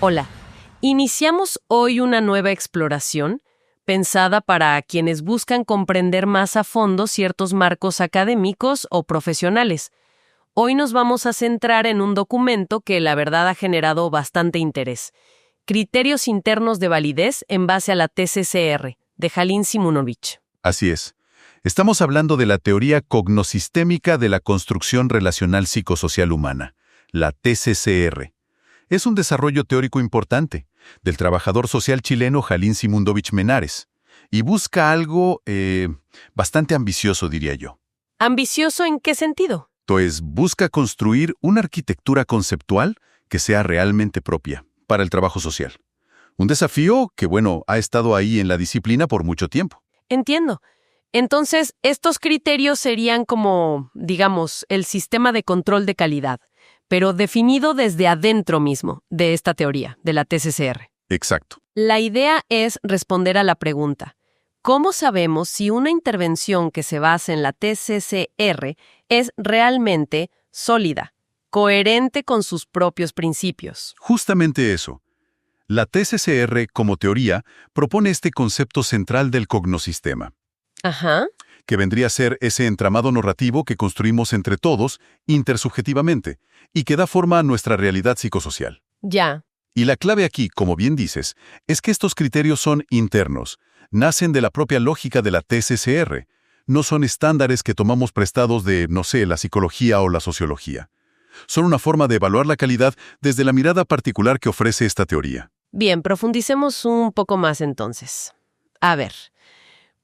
Hola, iniciamos hoy una nueva exploración pensada para quienes buscan comprender más a fondo ciertos marcos académicos o profesionales. Hoy nos vamos a centrar en un documento que la verdad ha generado bastante interés. Criterios internos de validez en base a la TCCR, de Jalín Simunovic. Así es. Estamos hablando de la teoría cognosistémica de la construcción relacional psicosocial humana, la TCCR. Es un desarrollo teórico importante del trabajador social chileno Jalín Simunovic Menares y busca algo bastante ambicioso, diría yo. ¿Ambicioso en qué sentido? Pues busca construir una arquitectura conceptual que sea realmente propia para el trabajo social. Un desafío que, ha estado ahí en la disciplina por mucho tiempo. Entiendo. Entonces, estos criterios serían como, digamos, el sistema de control de calidad, pero definido desde adentro mismo de esta teoría, de la TCCR. Exacto. La idea es responder a la pregunta: ¿cómo sabemos si una intervención que se basa en la TCCR es realmente sólida, coherente con sus propios principios? Justamente eso. La TCCR, como teoría, propone este concepto central del cognosistema, Ajá. que vendría a ser ese entramado narrativo que construimos entre todos, intersubjetivamente, y que da forma a nuestra realidad psicosocial. Ya. Y la clave aquí, como bien dices, es que estos criterios son internos, nacen de la propia lógica de la TCCR, no son estándares que tomamos prestados de, la psicología o la sociología. Son una forma de evaluar la calidad desde la mirada particular que ofrece esta teoría. Bien, profundicemos un poco más entonces. A ver,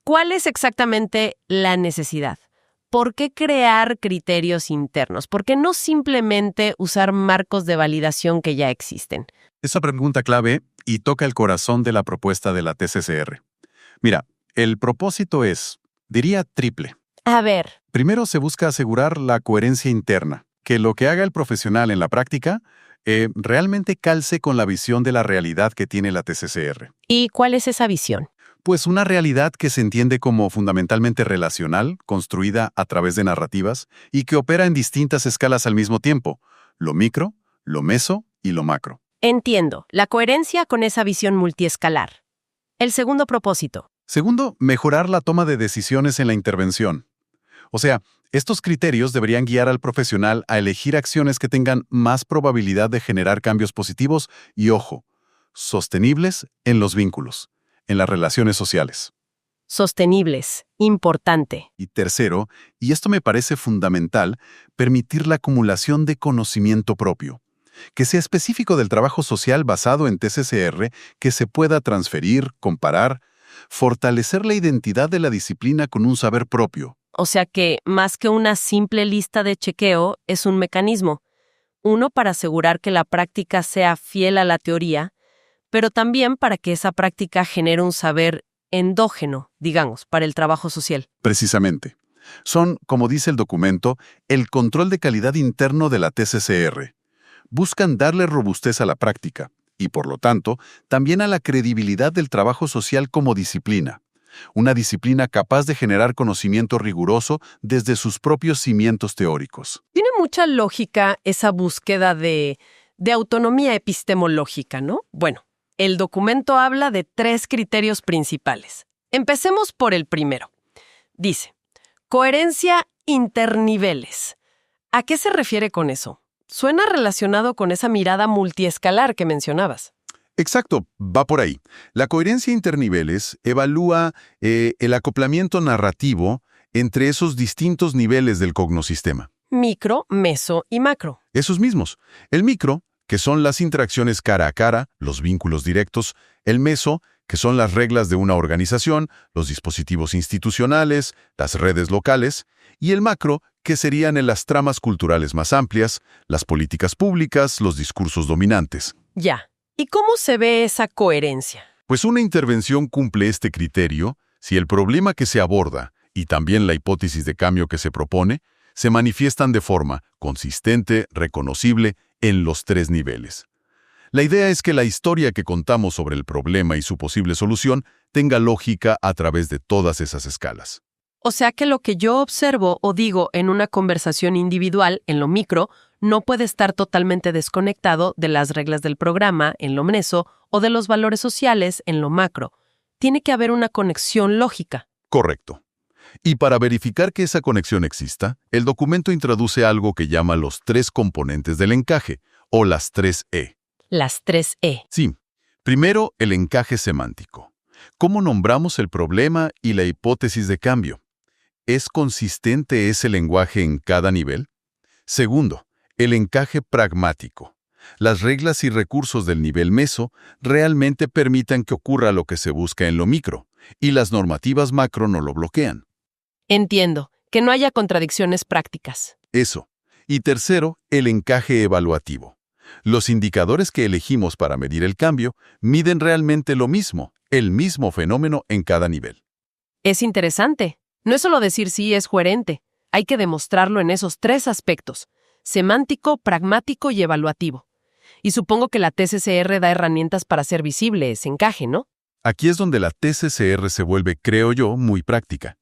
¿cuál es exactamente la necesidad? ¿Por qué crear criterios internos? ¿Por qué no simplemente usar marcos de validación que ya existen? Esa pregunta clave y toca el corazón de la propuesta de la TCCR. Mira, el propósito es, diría, triple. A ver. Primero se busca asegurar la coherencia interna, que lo que haga el profesional en la práctica realmente calce con la visión de la realidad que tiene la TCCR. ¿Y cuál es esa visión? Pues una realidad que se entiende como fundamentalmente relacional, construida a través de narrativas y que opera en distintas escalas al mismo tiempo, lo micro, lo meso y lo macro. Entiendo, la coherencia con esa visión multiescalar. El segundo propósito. Segundo, mejorar la toma de decisiones en la intervención. O sea, estos criterios deberían guiar al profesional a elegir acciones que tengan más probabilidad de generar cambios positivos y, ojo, sostenibles en los vínculos, en las relaciones sociales. Sostenibles. Importante. Y tercero, y esto me parece fundamental, permitir la acumulación de conocimiento propio, que sea específico del trabajo social basado en TCCR, que se pueda transferir, comparar, fortalecer la identidad de la disciplina con un saber propio. O sea que, más que una simple lista de chequeo, es un mecanismo. Uno para asegurar que la práctica sea fiel a la teoría, pero también para que esa práctica genere un saber endógeno, digamos, para el trabajo social. Precisamente. Son, como dice el documento, el control de calidad interno de la TCCR. Buscan darle robustez a la práctica y, por lo tanto, también a la credibilidad del trabajo social como disciplina. Una disciplina capaz de generar conocimiento riguroso desde sus propios cimientos teóricos. Tiene mucha lógica esa búsqueda de autonomía epistemológica, ¿no? Bueno, el documento habla de 3 criterios principales. Empecemos por el primero. Dice, coherencia interniveles. ¿A qué se refiere con eso? Suena relacionado con esa mirada multiescalar que mencionabas. Exacto, va por ahí. La coherencia interniveles evalúa el acoplamiento narrativo entre esos distintos niveles del cognosistema. Micro, meso y macro. Esos mismos. El micro, que son las interacciones cara a cara, los vínculos directos. El meso, que son las reglas de una organización, los dispositivos institucionales, las redes locales. Y el macro, que serían en las tramas culturales más amplias, las políticas públicas, los discursos dominantes. Ya. ¿Y cómo se ve esa coherencia? Pues una intervención cumple este criterio si el problema que se aborda y también la hipótesis de cambio que se propone se manifiestan de forma consistente, reconocible, en los 3 niveles. La idea es que la historia que contamos sobre el problema y su posible solución tenga lógica a través de todas esas escalas. O sea que lo que yo observo o digo en una conversación individual, en lo micro, no puede estar totalmente desconectado de las reglas del programa en lo meso o de los valores sociales en lo macro. Tiene que haber una conexión lógica. Correcto. Y para verificar que esa conexión exista, el documento introduce algo que llama los 3 componentes del encaje, o las 3E. Las 3E. Sí. Primero, el encaje semántico. ¿Cómo nombramos el problema y la hipótesis de cambio? ¿Es consistente ese lenguaje en cada nivel? Segundo, el encaje pragmático. Las reglas y recursos del nivel meso realmente permitan que ocurra lo que se busca en lo micro, y las normativas macro no lo bloquean. Entiendo, que no haya contradicciones prácticas. Eso. Y tercero, el encaje evaluativo. Los indicadores que elegimos para medir el cambio miden realmente lo mismo, el mismo fenómeno en cada nivel. Es interesante. No es solo decir sí es coherente. Hay que demostrarlo en esos 3 aspectos: semántico, pragmático y evaluativo. Y supongo que la TCCR da herramientas para hacer visible ese encaje, ¿no? Aquí es donde la TCCR se vuelve, creo yo, muy práctica.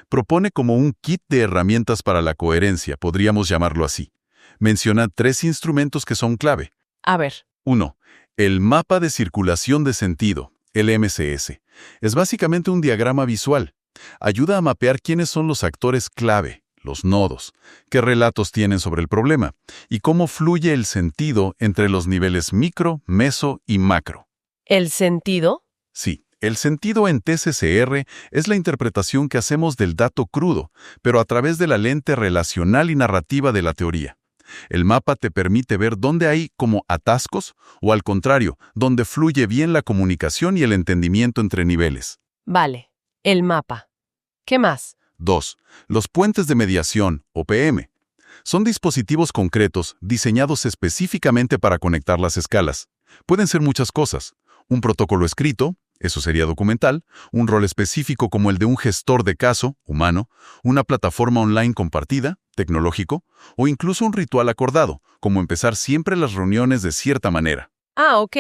Propone como un kit de herramientas para la coherencia, podríamos llamarlo así. Menciona 3 instrumentos que son clave. A ver. 1. El mapa de circulación de sentido, el MCS. Es básicamente un diagrama visual. Ayuda a mapear quiénes son los actores clave, los nodos, qué relatos tienen sobre el problema, y cómo fluye el sentido entre los niveles micro, meso y macro. ¿El sentido? Sí, el sentido en TCCR es la interpretación que hacemos del dato crudo, pero a través de la lente relacional y narrativa de la teoría. El mapa te permite ver dónde hay como atascos o, al contrario, dónde fluye bien la comunicación y el entendimiento entre niveles. Vale, el mapa. ¿Qué más? 2. Los puentes de mediación, o PM. Son dispositivos concretos diseñados específicamente para conectar las escalas. Pueden ser muchas cosas. Un protocolo escrito, eso sería documental, un rol específico como el de un gestor de caso, humano, una plataforma online compartida, tecnológico, o incluso un ritual acordado, como empezar siempre las reuniones de cierta manera. Ah, ok.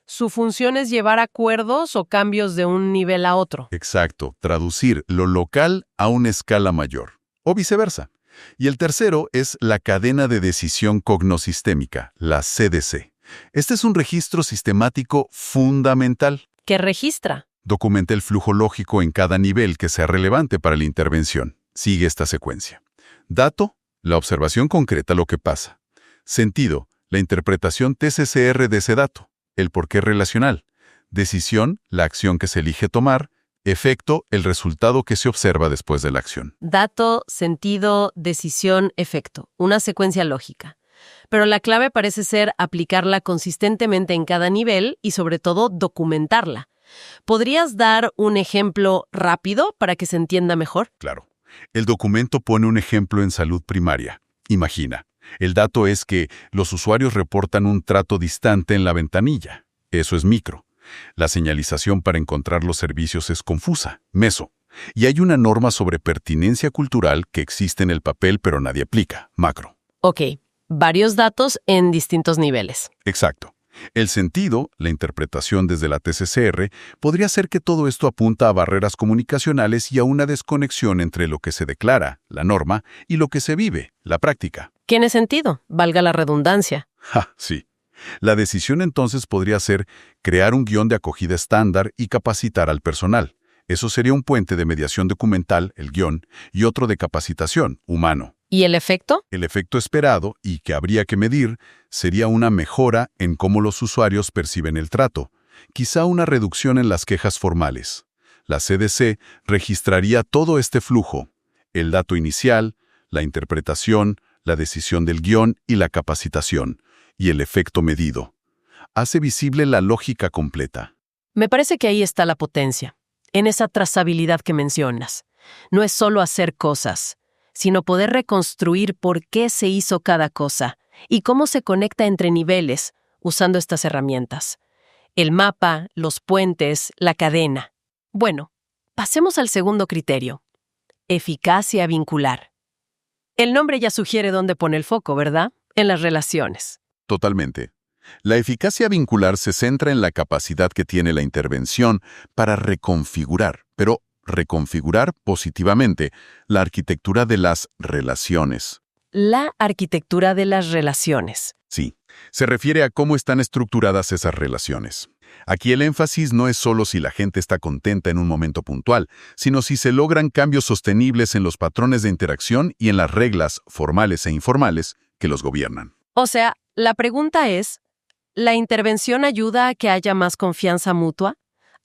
Su función es llevar acuerdos o cambios de un nivel a otro. Exacto, traducir lo local a una escala mayor, o viceversa. Y el tercero es la cadena de decisión cognosistémica, la CDC. Este es un registro sistemático fundamental. ¿Qué registra? Documenta el flujo lógico en cada nivel que sea relevante para la intervención. Sigue esta secuencia. Dato, la observación concreta lo que pasa. Sentido, la interpretación TCCR de ese dato. El porqué relacional. Decisión, la acción que se elige tomar. Efecto, el resultado que se observa después de la acción. Dato, sentido, decisión, efecto. Una secuencia lógica. Pero la clave parece ser aplicarla consistentemente en cada nivel y, sobre todo, documentarla. ¿Podrías dar un ejemplo rápido para que se entienda mejor? Claro. El documento pone un ejemplo en salud primaria. Imagina. El dato es que los usuarios reportan un trato distante en la ventanilla. Eso es micro. La señalización para encontrar los servicios es confusa, meso. Y hay una norma sobre pertinencia cultural que existe en el papel pero nadie aplica, macro. Ok, varios datos en distintos niveles. Exacto. El sentido, la interpretación desde la TCCR, podría ser que todo esto apunta a barreras comunicacionales y a una desconexión entre lo que se declara, la norma, y lo que se vive, la práctica. ¿Tiene sentido? Valga la redundancia. Sí. La decisión entonces podría ser crear un guión de acogida estándar y capacitar al personal. Eso sería un puente de mediación documental, el guión, y otro de capacitación, humano. ¿Y el efecto? El efecto esperado, y que habría que medir, sería una mejora en cómo los usuarios perciben el trato, quizá una reducción en las quejas formales. La CDC registraría todo este flujo, el dato inicial, la interpretación, la decisión del guión y la capacitación, y el efecto medido. Hace visible la lógica completa. Me parece que ahí está la potencia, en esa trazabilidad que mencionas. No es solo hacer cosas, sino poder reconstruir por qué se hizo cada cosa y cómo se conecta entre niveles usando estas herramientas. El mapa, los puentes, la cadena. Bueno, pasemos al segundo criterio. Eficacia vincular. El nombre ya sugiere dónde pone el foco, ¿verdad? En las relaciones. Totalmente. La eficacia vincular se centra en la capacidad que tiene la intervención para reconfigurar, pero reconfigurar positivamente la arquitectura de las relaciones. la arquitectura de las relaciones. Sí, se refiere a cómo están estructuradas esas relaciones. Aquí el énfasis no es solo si la gente está contenta en un momento puntual, sino si se logran cambios sostenibles en los patrones de interacción y en las reglas, formales e informales, que los gobiernan. O sea, la pregunta es, ¿la intervención ayuda a que haya más confianza mutua?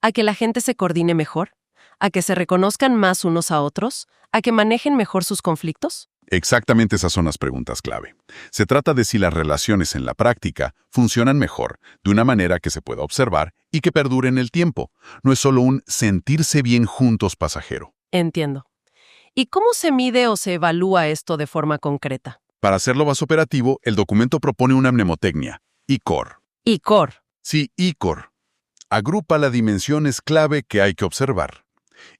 ¿A que la gente se coordine mejor? ¿A que se reconozcan más unos a otros? ¿A que manejen mejor sus conflictos? Exactamente esas son las preguntas clave. Se trata de si las relaciones en la práctica funcionan mejor, de una manera que se pueda observar y que perdure en el tiempo. No es solo un sentirse bien juntos pasajero. Entiendo. ¿Y cómo se mide o se evalúa esto de forma concreta? Para hacerlo más operativo, el documento propone una mnemotecnia, ICOR. ICOR. Sí, ICOR. Agrupa las dimensiones clave que hay que observar: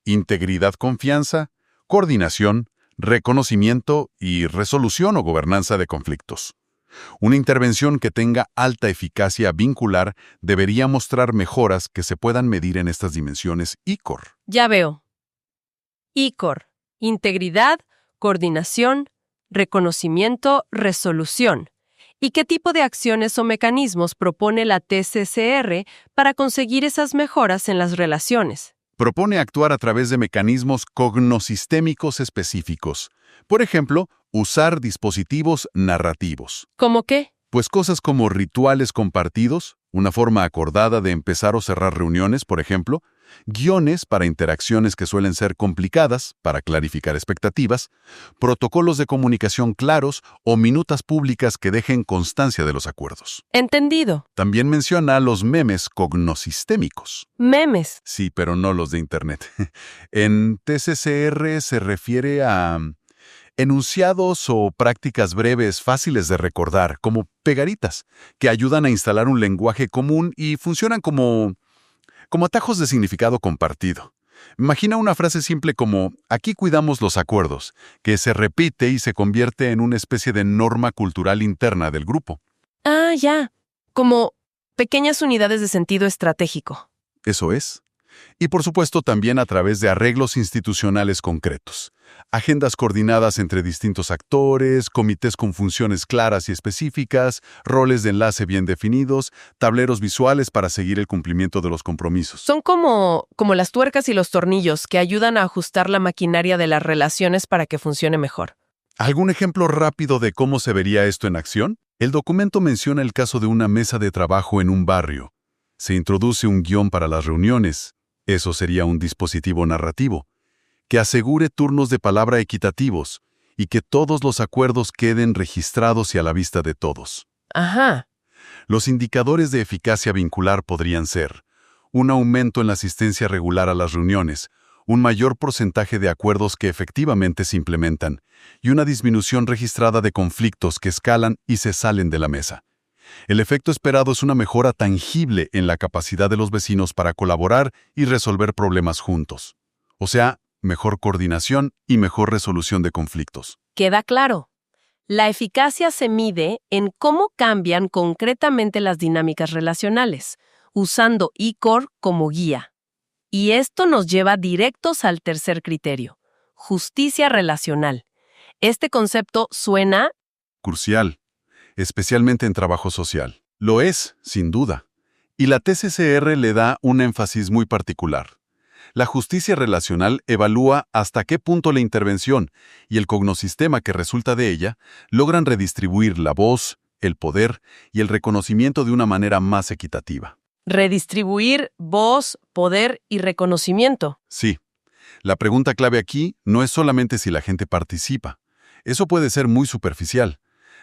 integridad, confianza, coordinación, reconocimiento y resolución o gobernanza de conflictos. Una intervención que tenga alta eficacia vincular debería mostrar mejoras que se puedan medir en estas dimensiones ICOR. Ya veo. ICOR. Integridad, coordinación, reconocimiento, resolución. ¿Y qué tipo de acciones o mecanismos propone la TCCR para conseguir esas mejoras en las relaciones? Propone actuar a través de mecanismos cognosistémicos específicos. Por ejemplo, usar dispositivos narrativos. ¿Cómo qué? Pues cosas como rituales compartidos, una forma acordada de empezar o cerrar reuniones, por ejemplo, guiones para interacciones que suelen ser complicadas, para clarificar expectativas, protocolos de comunicación claros o minutas públicas que dejen constancia de los acuerdos. Entendido. También menciona los memes cognosistémicos. Memes. Sí, pero no los de Internet. En TCCR se refiere a enunciados o prácticas breves fáciles de recordar, como pegaritas, que ayudan a instalar un lenguaje común y funcionan como atajos de significado compartido. Imagina una frase simple como «aquí cuidamos los acuerdos», que se repite y se convierte en una especie de norma cultural interna del grupo. Ah, ya. Como pequeñas unidades de sentido estratégico. Eso es. Y por supuesto también a través de arreglos institucionales concretos. Agendas coordinadas entre distintos actores, comités con funciones claras y específicas, roles de enlace bien definidos, tableros visuales para seguir el cumplimiento de los compromisos. Son como las tuercas y los tornillos que ayudan a ajustar la maquinaria de las relaciones para que funcione mejor. ¿Algún ejemplo rápido de cómo se vería esto en acción? El documento menciona el caso de una mesa de trabajo en un barrio. Se introduce un guión para las reuniones. Eso sería un dispositivo narrativo, que asegure turnos de palabra equitativos y que todos los acuerdos queden registrados y a la vista de todos. Ajá. Los indicadores de eficacia vincular podrían ser un aumento en la asistencia regular a las reuniones, un mayor porcentaje de acuerdos que efectivamente se implementan y una disminución registrada de conflictos que escalan y se salen de la mesa. El efecto esperado es una mejora tangible en la capacidad de los vecinos para colaborar y resolver problemas juntos. O sea, mejor coordinación y mejor resolución de conflictos. Queda claro. La eficacia se mide en cómo cambian concretamente las dinámicas relacionales, usando ICOR como guía. Y esto nos lleva directos al tercer criterio, justicia relacional. Este concepto suena Crucial, especialmente en trabajo social. Lo es, sin duda. Y la TCCR le da un énfasis muy particular. La justicia relacional evalúa hasta qué punto la intervención y el cognosistema que resulta de ella logran redistribuir la voz, el poder y el reconocimiento de una manera más equitativa. redistribuir voz, poder y reconocimiento. Sí, la pregunta clave aquí no es solamente si la gente participa. Eso puede ser muy superficial.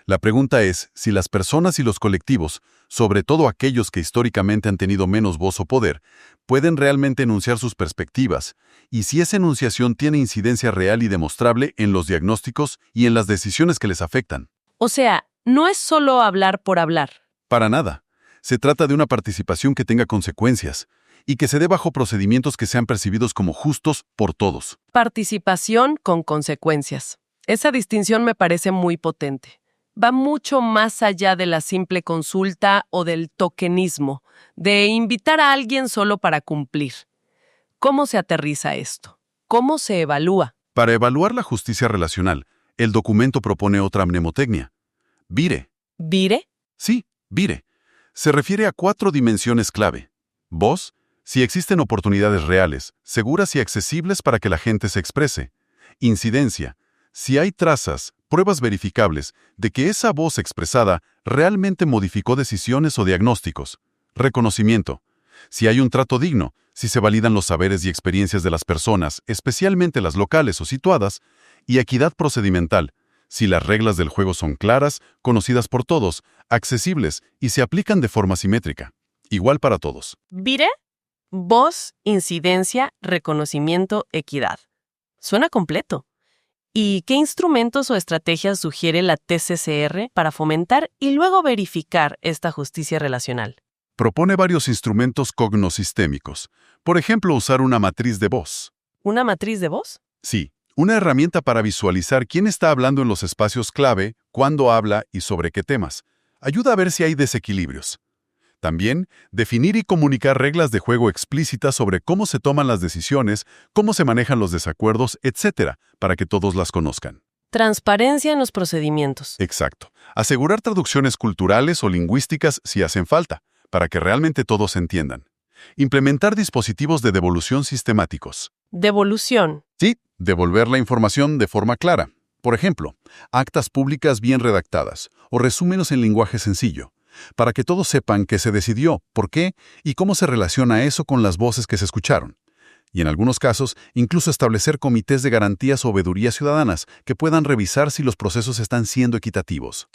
La pregunta es si las personas y los colectivos, sobre todo aquellos que históricamente han tenido menos voz o poder, pueden realmente enunciar sus perspectivas, y si esa enunciación tiene incidencia real y demostrable en los diagnósticos y en las decisiones que les afectan. O sea, no es solo hablar por hablar. Para nada. Se trata de una participación que tenga consecuencias y que se dé bajo procedimientos que sean percibidos como justos por todos. Participación con consecuencias. Esa distinción me parece muy potente. Va mucho más allá de la simple consulta o del tokenismo, de invitar a alguien solo para cumplir. ¿Cómo se aterriza esto? ¿Cómo se evalúa? Para evaluar la justicia relacional, El documento propone otra mnemotecnia. VIRE. ¿Vire? Sí, VIRE. Se refiere a 4 dimensiones clave. Voz, si existen oportunidades reales, seguras y accesibles para que la gente se exprese. Incidencia, si hay trazas, pruebas verificables de que esa voz expresada realmente modificó decisiones o diagnósticos. Reconocimiento, si hay un trato digno, si se validan los saberes y experiencias de las personas, especialmente las locales o situadas. Y equidad procedimental, si las reglas del juego son claras, conocidas por todos, accesibles y se aplican de forma simétrica. Igual para todos. ¿Vire? Voz, incidencia, reconocimiento, equidad. Suena completo. ¿Y qué instrumentos o estrategias sugiere la TCCR para fomentar y luego verificar esta justicia relacional? Propone varios instrumentos cognosistémicos. Por ejemplo, usar una matriz de voz. ¿Una matriz de voz? Sí, una herramienta para visualizar quién está hablando en los espacios clave, cuándo habla y sobre qué temas. Ayuda a ver si hay desequilibrios. También, definir y comunicar reglas de juego explícitas sobre cómo se toman las decisiones, cómo se manejan los desacuerdos, etc., para que todos las conozcan. Transparencia en los procedimientos. Exacto. Asegurar traducciones culturales o lingüísticas si hacen falta, para que realmente todos entiendan. Implementar dispositivos de devolución sistemáticos. Devolución. Sí, devolver la información de forma clara. Por ejemplo, actas públicas bien redactadas o resúmenes en lenguaje sencillo, para que todos sepan qué se decidió, por qué y cómo se relaciona eso con las voces que se escucharon. Y en algunos casos, incluso establecer comités de garantías o veedurías ciudadanas que puedan revisar si los procesos están siendo equitativos.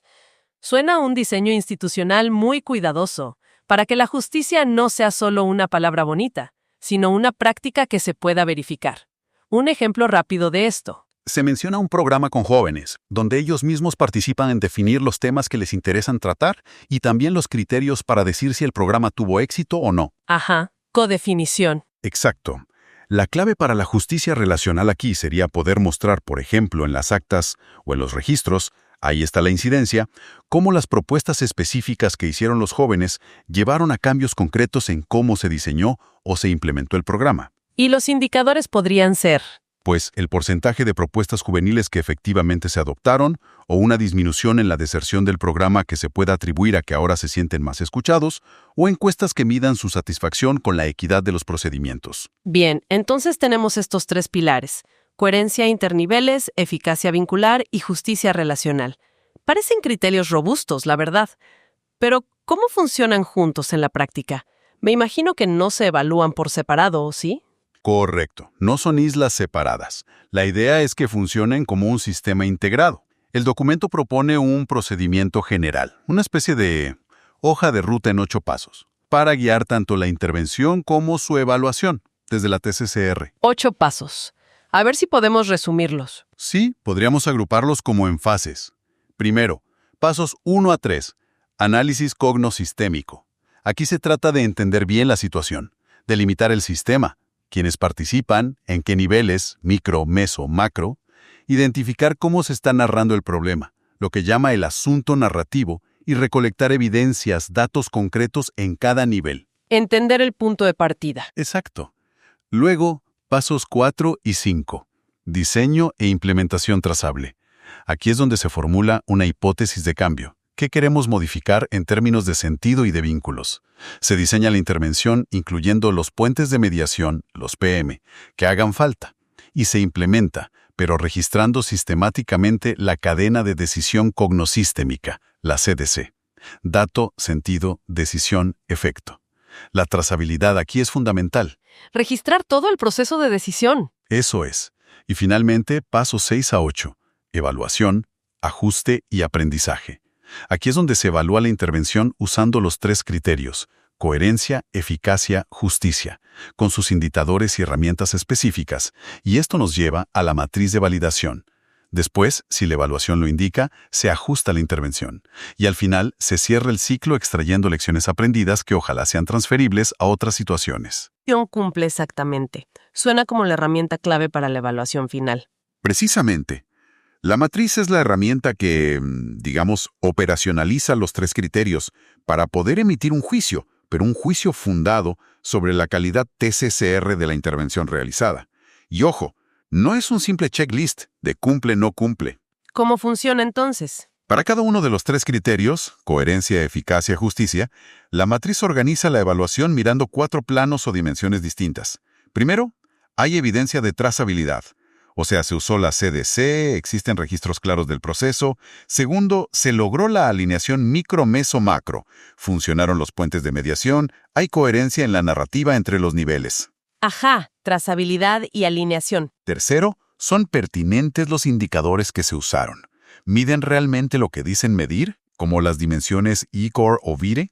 Suena a un diseño institucional muy cuidadoso, para que la justicia no sea solo una palabra bonita, sino una práctica que se pueda verificar. Un ejemplo rápido de esto. Se menciona un programa con jóvenes, donde ellos mismos participan en definir los temas que les interesan tratar y también los criterios para decir si el programa tuvo éxito o no. Ajá, codefinición. Exacto. La clave para la justicia relacional aquí sería poder mostrar, por ejemplo, en las actas o en los registros, ahí está la incidencia, cómo las propuestas específicas que hicieron los jóvenes llevaron a cambios concretos en cómo se diseñó o se implementó el programa. Y los indicadores podrían ser Pues el porcentaje de propuestas juveniles que efectivamente se adoptaron o una disminución en la deserción del programa que se pueda atribuir a que ahora se sienten más escuchados o encuestas que midan su satisfacción con la equidad de los procedimientos. Bien, entonces tenemos estos 3 pilares: coherencia interniveles, eficacia vincular y justicia relacional. Parecen criterios robustos, la verdad. Pero, ¿cómo funcionan juntos en la práctica? Me imagino que no se evalúan por separado, ¿sí? Correcto, no son islas separadas. La idea es que funcionen como un sistema integrado. El documento propone un procedimiento general, una especie de hoja de ruta en 8 pasos, para guiar tanto la intervención como su evaluación, desde la TCCR. 8 pasos. A ver si podemos resumirlos. Sí, podríamos agruparlos como en fases. Primero, pasos 1 a 3. Análisis cognosistémico. Aquí se trata de entender bien la situación, delimitar el sistema, quiénes participan, en qué niveles, micro, meso, macro, identificar cómo se está narrando el problema, lo que llama el asunto narrativo, y recolectar evidencias, datos concretos en cada nivel. Entender el punto de partida. Exacto. Luego, pasos 4 y 5. Diseño e implementación trazable. Aquí es donde se formula una hipótesis de cambio. ¿Qué queremos modificar en términos de sentido y de vínculos? Se diseña la intervención incluyendo los puentes de mediación, los PM, que hagan falta, y se implementa, pero registrando sistemáticamente la cadena de decisión cognosistémica, la CDC. Dato, sentido, decisión, efecto. La trazabilidad aquí es fundamental. Registrar todo el proceso de decisión. Eso es. Y finalmente, pasos 6 a 8. Evaluación, ajuste y aprendizaje. Aquí es donde se evalúa la intervención usando los 3 criterios: coherencia, eficacia, justicia, con sus indicadores y herramientas específicas, y esto nos lleva a la matriz de validación. Después, si la evaluación lo indica, se ajusta la intervención, y al final se cierra el ciclo extrayendo lecciones aprendidas que ojalá sean transferibles a otras situaciones. Cumple exactamente. Suena como la herramienta clave para la evaluación final. Precisamente. La matriz es la herramienta que, digamos, operacionaliza los 3 criterios para poder emitir un juicio, pero un juicio fundado sobre la calidad TCCR de la intervención realizada. Y ojo, no es un simple checklist de cumple, no cumple. ¿Cómo funciona entonces? Para cada uno de los 3 criterios, coherencia, eficacia, justicia, la matriz organiza la evaluación mirando 4 planos o dimensiones distintas. Primero, hay evidencia de trazabilidad. O sea, se usó la CDC, existen registros claros del proceso. Segundo, se logró la alineación micro-meso-macro. Funcionaron los puentes de mediación, hay coherencia en la narrativa entre los niveles. Ajá, trazabilidad y alineación. Tercero, son pertinentes los indicadores que se usaron. ¿Miden realmente lo que dicen medir, como las dimensiones E-Core o VIRE?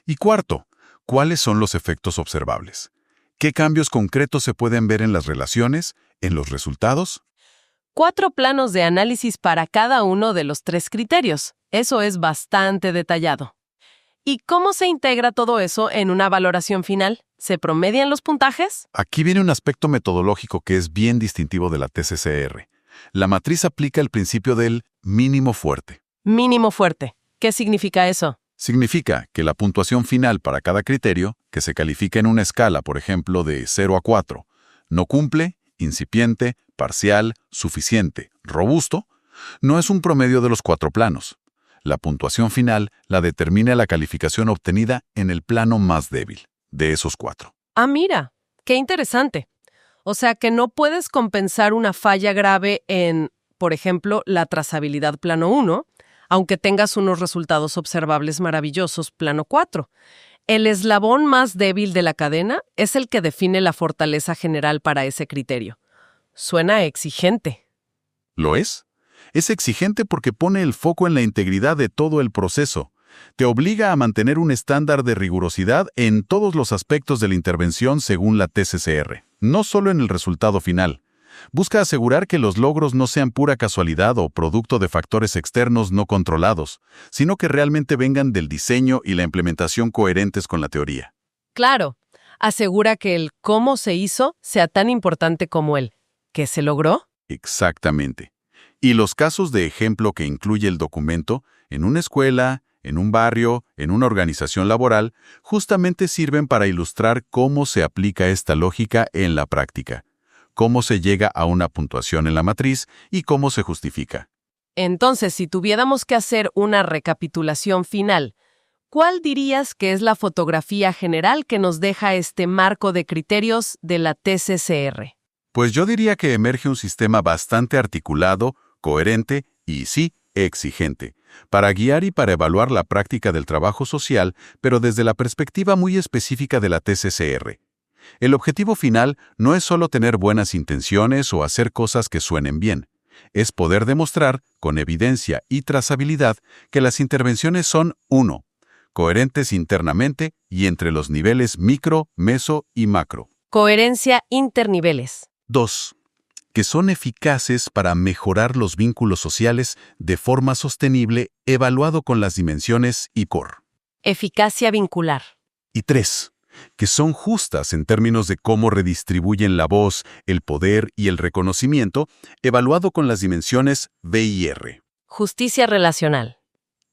Y cuarto, ¿cuáles son los efectos observables? ¿Qué cambios concretos se pueden ver en las relaciones, en los resultados? 4 planos de análisis para cada uno de los 3 criterios. Eso es bastante detallado. ¿Y cómo se integra todo eso en una valoración final? ¿Se promedian los puntajes? Aquí viene un aspecto metodológico que es bien distintivo de la TCCR. La matriz aplica el principio del mínimo fuerte. Mínimo fuerte. ¿Qué significa eso? Significa que la puntuación final para cada criterio, que se califica en una escala, por ejemplo, de 0 a 4, no cumple, incipiente, parcial, suficiente, robusto, no es un promedio de los 4 planos. La puntuación final la determina la calificación obtenida en el plano más débil de esos 4. Ah, mira, qué interesante. O sea que no puedes compensar una falla grave en, por ejemplo, la trazabilidad plano 1, aunque tengas unos resultados observables maravillosos plano 4. El eslabón más débil de la cadena es el que define la fortaleza general para ese criterio. Suena exigente. ¿Lo es? Es exigente porque pone el foco en la integridad de todo el proceso. Te obliga a mantener un estándar de rigurosidad en todos los aspectos de la intervención según la TCCR, no solo en el resultado final. Busca asegurar que los logros no sean pura casualidad o producto de factores externos no controlados, sino que realmente vengan del diseño y la implementación coherentes con la teoría. Claro, asegura que el cómo se hizo sea tan importante como el ¿qué se logró? Exactamente. Y los casos de ejemplo que incluye el documento, en una escuela, en un barrio, en una organización laboral, justamente sirven para ilustrar cómo se aplica esta lógica en la práctica, cómo se llega a una puntuación en la matriz y cómo se justifica. Entonces, si tuviéramos que hacer una recapitulación final, ¿cuál dirías que es la fotografía general que nos deja este marco de criterios de la TCCR? Pues yo diría que emerge un sistema bastante articulado, coherente y, sí, exigente, para guiar y para evaluar la práctica del trabajo social, pero desde la perspectiva muy específica de la TCCR. El objetivo final no es solo tener buenas intenciones o hacer cosas que suenen bien. Es poder demostrar, con evidencia y trazabilidad, que las intervenciones son 1. Coherentes internamente y entre los niveles micro, meso y macro. Coherencia interniveles. 2. Que son eficaces para mejorar los vínculos sociales de forma sostenible evaluado con las dimensiones E-Core. Eficacia vincular. Y 3. Que son justas en términos de cómo redistribuyen la voz, el poder y el reconocimiento, evaluado con las dimensiones VIR. Justicia relacional.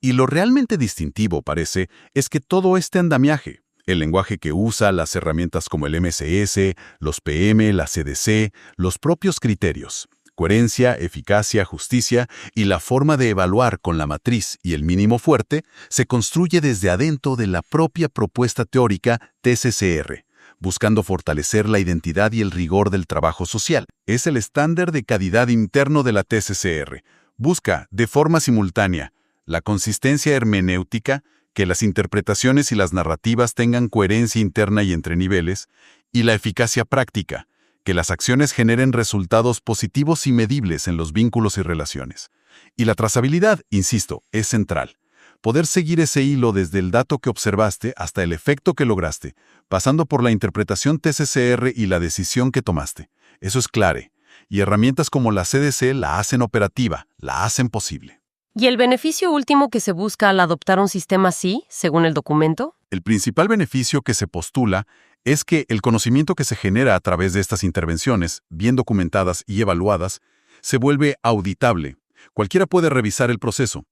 Y lo realmente distintivo, parece, es que todo este andamiaje, el lenguaje que usa, las herramientas como el MSS, los PM, la CDC, los propios criterios, coherencia, eficacia, justicia y la forma de evaluar con la matriz y el mínimo fuerte, se construye desde adentro de la propia propuesta teórica TCCR, buscando fortalecer la identidad y el rigor del trabajo social. Es el estándar de calidad interno de la TCCR. Busca, de forma simultánea, la consistencia hermenéutica, que las interpretaciones y las narrativas tengan coherencia interna y entre niveles, y la eficacia práctica, que las acciones generen resultados positivos y medibles en los vínculos y relaciones. Y la trazabilidad, insisto, es central. Poder seguir ese hilo desde el dato que observaste hasta el efecto que lograste, pasando por la interpretación TCCR y la decisión que tomaste. Eso es clave. Y herramientas como la CDC la hacen operativa, la hacen posible. ¿Y el beneficio último que se busca al adoptar un sistema así, según el documento? El principal beneficio que se postula es que el conocimiento que se genera a través de estas intervenciones, bien documentadas y evaluadas, se vuelve auditable. Cualquiera puede revisar el proceso.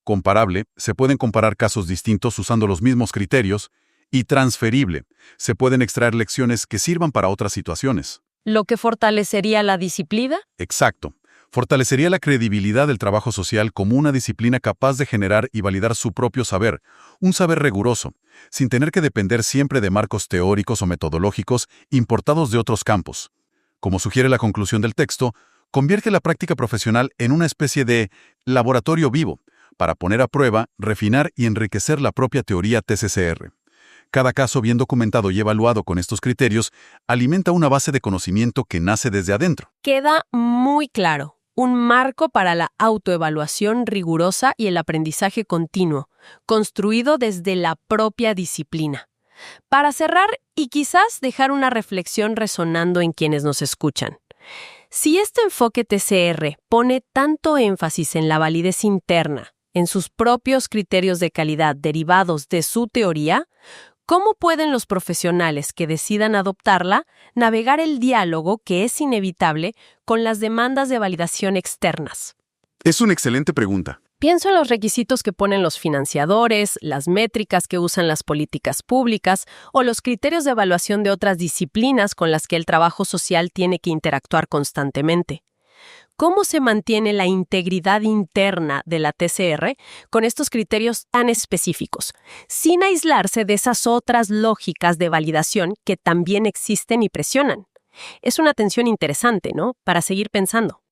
Comparable, se pueden comparar casos distintos usando los mismos criterios. Y transferible, se pueden extraer lecciones que sirvan para otras situaciones. ¿Lo que fortalecería la disciplina? Exacto. Fortalecería la credibilidad del trabajo social como una disciplina capaz de generar y validar su propio saber, un saber riguroso, sin tener que depender siempre de marcos teóricos o metodológicos importados de otros campos. Como sugiere la conclusión del texto, convierte la práctica profesional en una especie de laboratorio vivo, para poner a prueba, refinar y enriquecer la propia teoría TCCR. Cada caso bien documentado y evaluado con estos criterios alimenta una base de conocimiento que nace desde adentro. Queda muy claro. Un marco para la autoevaluación rigurosa y el aprendizaje continuo, construido desde la propia disciplina. Para cerrar y quizás dejar una reflexión resonando en quienes nos escuchan. Si este enfoque TCR pone tanto énfasis en la validez interna, en sus propios criterios de calidad derivados de su teoría, ¿cómo pueden los profesionales que decidan adoptarla navegar el diálogo que es inevitable con las demandas de validación externas? Es una excelente pregunta. Pienso en los requisitos que ponen los financiadores, las métricas que usan las políticas públicas o los criterios de evaluación de otras disciplinas con las que el trabajo social tiene que interactuar constantemente. ¿Cómo se mantiene la integridad interna de la TCR con estos criterios tan específicos, sin aislarse de esas otras lógicas de validación que también existen y presionan? Es una tensión interesante, ¿no? Para seguir pensando.